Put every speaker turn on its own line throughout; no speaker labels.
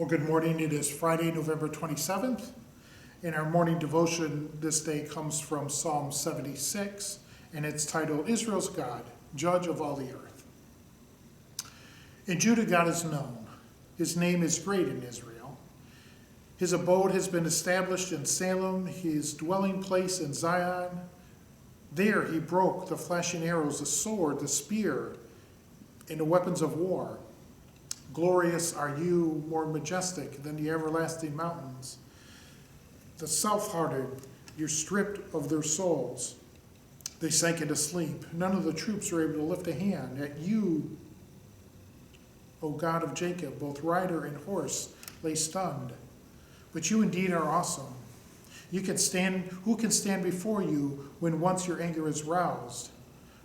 Well, good morning. It is Friday, November 27th, and our morning devotion this day comes from Psalm 76, and it's titled, Israel's God, Judge of all the Earth. In Judah, God is known. His name is great in Israel. His abode has been established in Salem, his dwelling place in Zion. There he broke the flashing arrows, the sword, the spear, and the weapons of war. Glorious are you, more majestic than the everlasting mountains. The self-hearted, you're stripped of their souls. They sank into sleep. None of the troops were able to lift a hand. At you, O God of Jacob, both rider and horse lay stunned. But you indeed are awesome. Who can stand before you when once your anger is roused?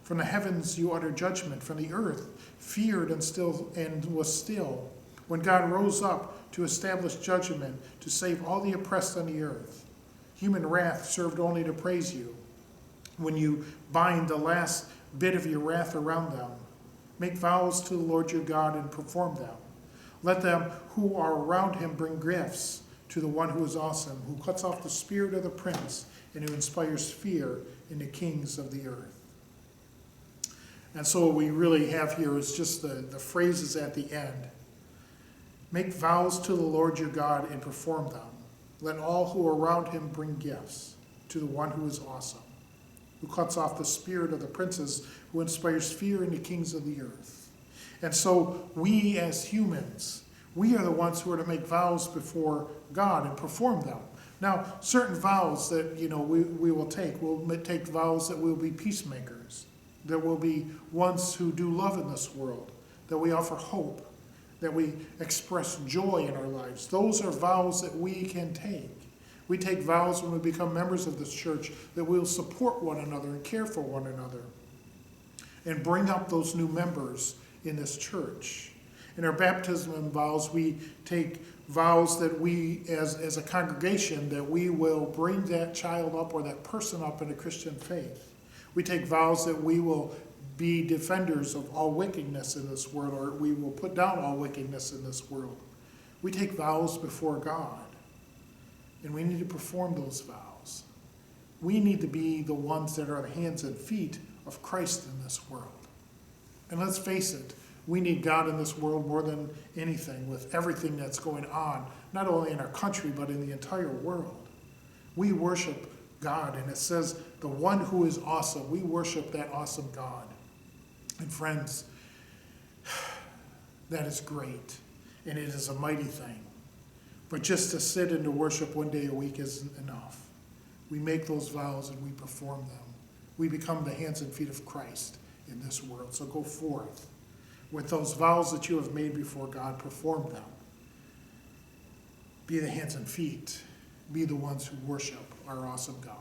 From the heavens you utter judgment, from the earth feared and was still. When God rose up to establish judgment, to save all the oppressed on the earth. Human wrath served only to praise you. When you bind the last bit of your wrath around them, make vows to the Lord your God and perform them. Let them who are around him bring gifts to the one who is awesome, who cuts off the spirit of the prince and who inspires fear in the kings of the earth. And so what we really have here is just the phrases at the end. Make vows to the Lord your God and perform them. Let all who are around him bring gifts to the one who is awesome, who cuts off the spirit of the princes, who inspires fear in the kings of the earth. And so we as humans, we are the ones who are to make vows before God and perform them. Now, certain vows that we will take, we'll take vows that we'll be peacemakers. There will be ones who do love in this world, that we offer hope, that we express joy in our lives. Those are vows that we can take. We take vows when we become members of this church that we'll support one another and care for one another and bring up those new members in this church. In our baptism vows, we take vows that we, as a congregation, that we will bring that child up or that person up in a Christian faith. We take vows that we will be defenders of all wickedness in this world, or we will put down all wickedness in this world. We take vows before God, and we need to perform those vows. We need to be the ones that are the hands and feet of Christ in this world. And let's face it, we need God in this world more than anything, with everything that's going on, not only in our country, but in the entire world. We worship God, and it says the one who is awesome. We worship that awesome God. And friends, that is great, and it is a mighty thing. But just to sit and to worship one day a week isn't enough. We make those vows and we perform them. We become the hands and feet of Christ in this world. So go forth with those vows that you have made before God, perform them. Be the hands and feet. Be the ones who worship our awesome God.